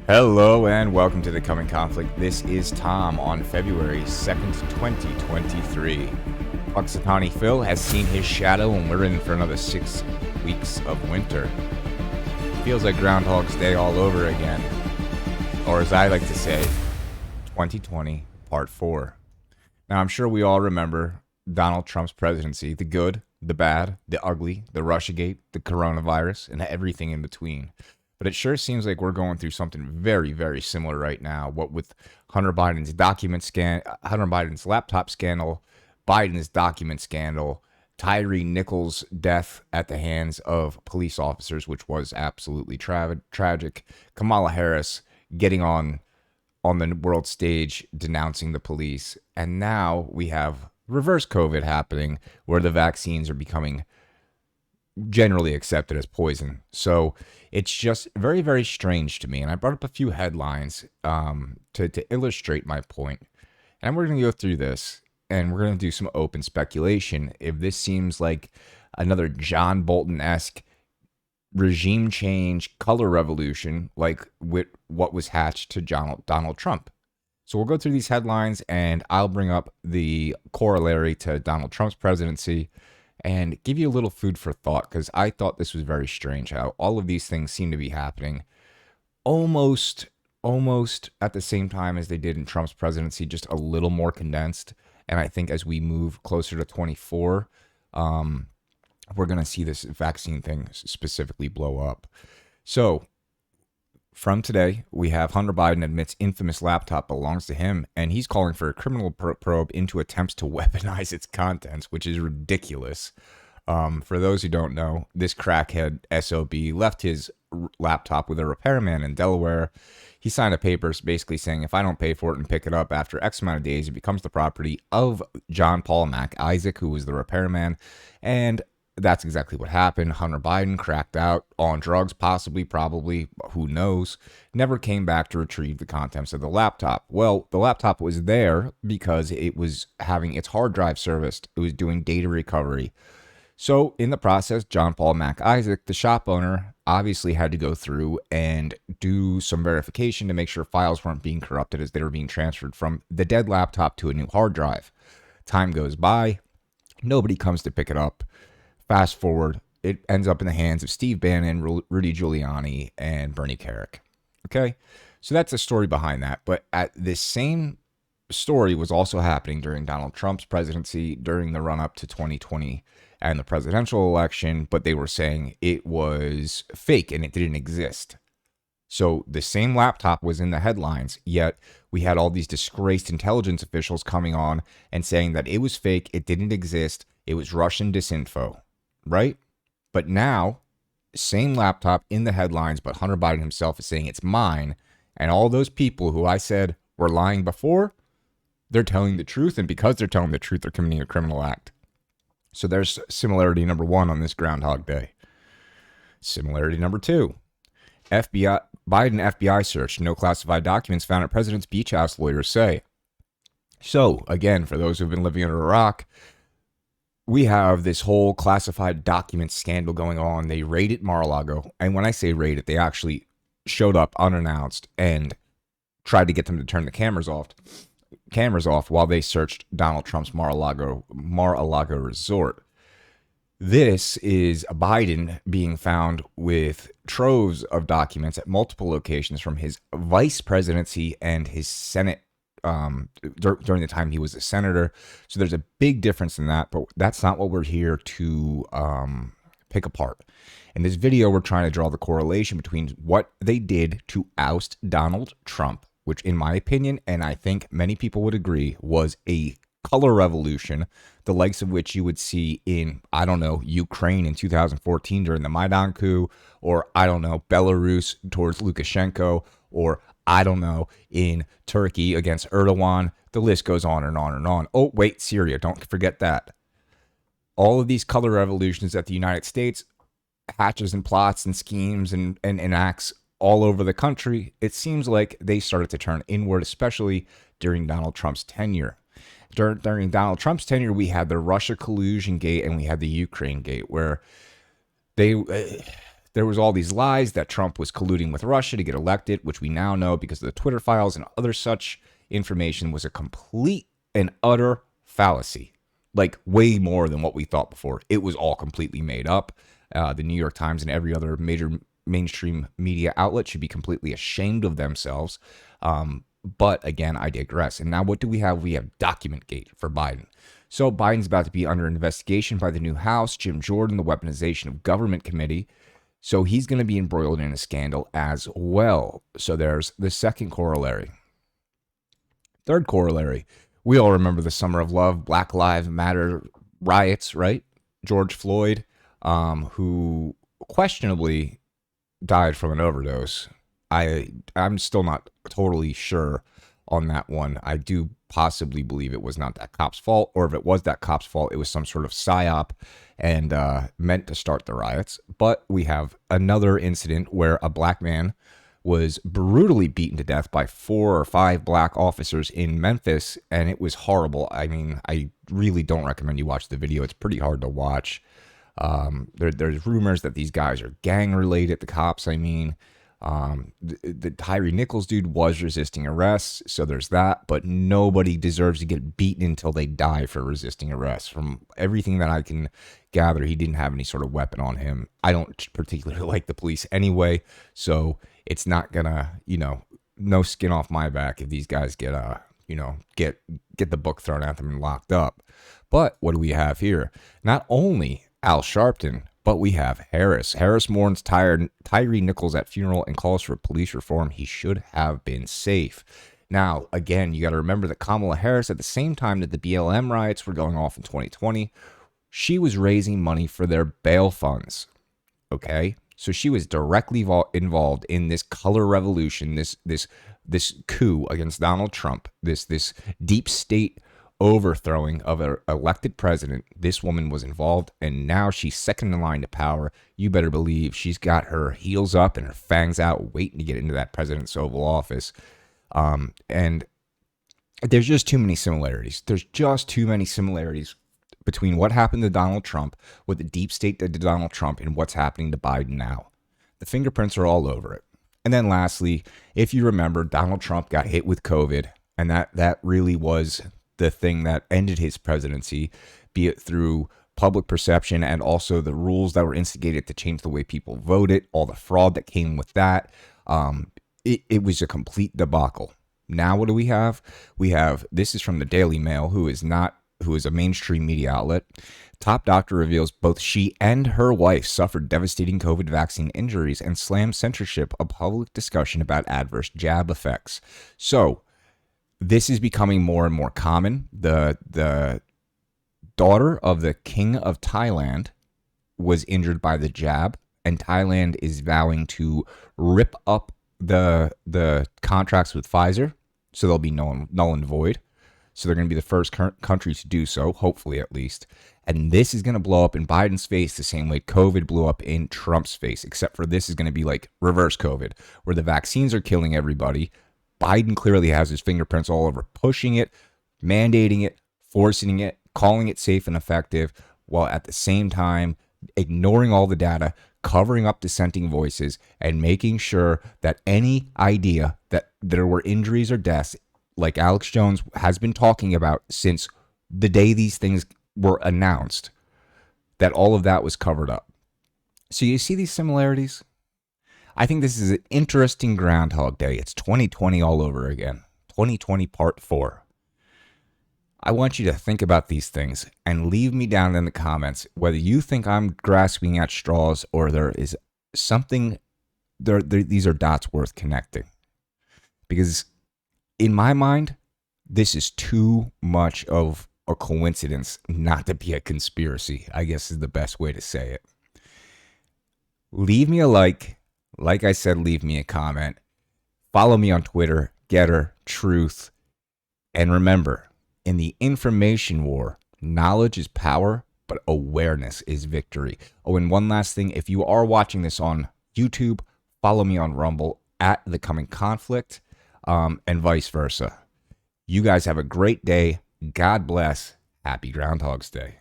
Hello and welcome to the Coming Conflict. This is Tom on February 2nd, 2023. Puxatawny Phil has seen his shadow and we're in for another 6 weeks of winter. Feels like Groundhog's Day all over again. Or as I like to say, 2020 Part 4. Now I'm sure we all remember Donald Trump's presidency, the good, the bad, the ugly, the Russiagate, the coronavirus, and everything in between. But it sure seems like we're going through something very, very similar right now. What with Hunter Biden's Hunter Biden's laptop scandal, Biden's document scandal, Tyree Nichols' death at the hands of police officers, which was absolutely tragic. Kamala Harris getting on the world stage denouncing the police, and now we have reverse COVID happening, where the vaccines are becoming generally accepted as poison. So it's just very, very strange to me. And I brought up a few headlines to illustrate my point. And we're going to go through this and we're going to do some open speculation. If this seems like another John Bolton-esque regime change color revolution, like with what was hatched to Donald Trump. So we'll go through these headlines and I'll bring up the corollary to Donald Trump's presidency and give you a little food for thought, because I thought this was very strange how all of these things seem to be happening almost at the same time as they did in Trump's presidency, just a little more condensed. And I think as we move closer to 24, we're going to see this vaccine thing specifically blow up. So from today, we have Hunter Biden admits infamous laptop belongs to him, and he's calling for a criminal probe into attempts to weaponize its contents, which is ridiculous. For those who don't know, this crackhead SOB left his laptop with a repairman in Delaware. He signed a paper basically saying, if I don't pay for it and pick it up after X amount of days, it becomes the property of John Paul Mac Isaac, who was the repairman. And that's exactly what happened. Hunter Biden cracked out on drugs, possibly, probably, who knows, never came back to retrieve the contents of the laptop. Well, the laptop was there because it was having its hard drive serviced. It was doing data recovery. So in the process, John Paul Mac Isaac, the shop owner, obviously had to go through and do some verification to make sure files weren't being corrupted as they were being transferred from the dead laptop to a new hard drive. Time goes by. Nobody comes to pick it up. Fast forward, it ends up in the hands of Steve Bannon, Rudy Giuliani, and Bernie Kerik. Okay, so that's the story behind that. But at this same story was also happening during Donald Trump's presidency, during the run-up to 2020 and the presidential election, but they were saying it was fake and it didn't exist. So the same laptop was in the headlines, yet we had all these disgraced intelligence officials coming on and saying that it was fake, it didn't exist, it was Russian disinfo. Right? But now, same laptop in the headlines, but Hunter Biden himself is saying it's mine. And all those people who I said were lying before, they're telling the truth. And because they're telling the truth, they're committing a criminal act. So there's similarity number one on this Groundhog Day. Similarity number two. Biden FBI search. No classified documents found at President's Beach House, lawyers say. So, again, for those who've been living under a rock, we have this whole classified document scandal going on. They raided Mar-a-Lago. And when I say raided, they actually showed up unannounced and tried to get them to turn the cameras off while they searched Donald Trump's Mar-a-Lago resort. This is Biden being found with troves of documents at multiple locations from his vice presidency and his Senate during the time he was a senator. So there's a big difference in that, but that's not what we're here to pick apart. In this video, we're trying to draw the correlation between what they did to oust Donald Trump, which in my opinion, and I think many people would agree, was a color revolution, the likes of which you would see in, I don't know, Ukraine in 2014 during the Maidan coup, or I don't know, Belarus towards Lukashenko, or I don't know, in Turkey against Erdogan. The list goes on and on and on. Oh, wait, Syria, don't forget that. All of these color revolutions that the United States hatches and plots and schemes and enacts all over the country, it seems like they started to turn inward, especially during Donald Trump's tenure. During Donald Trump's tenure, we had the Russia collusion gate and we had the Ukraine gate, where they There was all these lies that Trump was colluding with Russia to get elected, which we now know because of the Twitter files and other such information was a complete and utter fallacy. Like way more than what we thought before. It was all completely made up. The New York Times and every other major mainstream media outlet should be completely ashamed of themselves. But again, I digress. And now what do we have? We have document gate for Biden. So Biden's about to be under investigation by the new House, Jim Jordan, the Weaponization of Government Committee. So he's going to be embroiled in a scandal as well. So there's the second corollary. Third corollary. We all remember the Summer of Love, Black Lives Matter riots, right? George Floyd, who questionably died from an overdose. I'm still not totally sure on that one. I do possibly believe it was not that cop's fault, or if it was that cop's fault, it was some sort of psyop and meant to start the riots. But we have another incident where a black man was brutally beaten to death by 4 or 5 black officers in Memphis, and it was horrible. I mean, I really don't recommend you watch the video. It's pretty hard to watch. There's rumors that these guys are gang related, the cops, I mean. The Tyree Nichols dude was resisting arrest, so there's that, but nobody deserves to get beaten until they die for resisting arrest. From everything that I can gather, he didn't have any sort of weapon on him. I don't particularly like the police anyway, so it's not gonna, no skin off my back if these guys get the book thrown at them and locked up. But what do we have here? Not only Al Sharpton, but we have Harris. Harris mourns Tyree Nichols at funeral and calls for police reform. He should have been safe. Now, again, you got to remember that Kamala Harris, at the same time that the BLM riots were going off in 2020, she was raising money for their bail funds. Okay? So she was directly involved in this color revolution, this coup against Donald Trump, this deep state overthrowing of an elected president. This woman was involved, and now she's second in line to power. You better believe she's got her heels up and her fangs out, waiting to get into that president's Oval Office. And there's just too many similarities. There's just too many similarities between what happened to Donald Trump, what the deep state did to Donald Trump, and what's happening to Biden now. The fingerprints are all over it. And then lastly, if you remember, Donald Trump got hit with COVID, and that really was the thing that ended his presidency, be it through public perception and also the rules that were instigated to change the way people voted, all the fraud that came with that. It was a complete debacle. Now what do we have? This is from the Daily Mail, who is a mainstream media outlet. Top doctor reveals both she and her wife suffered devastating COVID vaccine injuries and slams censorship of public discussion about adverse jab effects. So this is becoming more and more common. The daughter of the king of Thailand was injured by the jab, and Thailand is vowing to rip up the contracts with Pfizer, so they'll be null and void. So they're going to be the first country to do so, hopefully at least. And this is going to blow up in Biden's face the same way COVID blew up in Trump's face, except for this is going to be like reverse COVID, where the vaccines are killing everybody. Biden clearly has his fingerprints all over pushing it, mandating it, forcing it, calling it safe and effective, while at the same time ignoring all the data, covering up dissenting voices, and making sure that any idea that there were injuries or deaths, like Alex Jones has been talking about since the day these things were announced, that all of that was covered up. So you see these similarities? I think this is an interesting Groundhog Day. It's 2020 all over again. 2020 Part 4. I want you to think about these things and leave me down in the comments whether you think I'm grasping at straws or there is something, these are dots worth connecting. Because in my mind, this is too much of a coincidence not to be a conspiracy, I guess is the best way to say it. Leave me a like. Like I said, leave me a comment. Follow me on Twitter, Getter, Truth. And remember, in the information war, knowledge is power, but awareness is victory. Oh, and one last thing. If you are watching this on YouTube, follow me on Rumble at The Coming Conflict, and vice versa. You guys have a great day. God bless. Happy Groundhog's Day.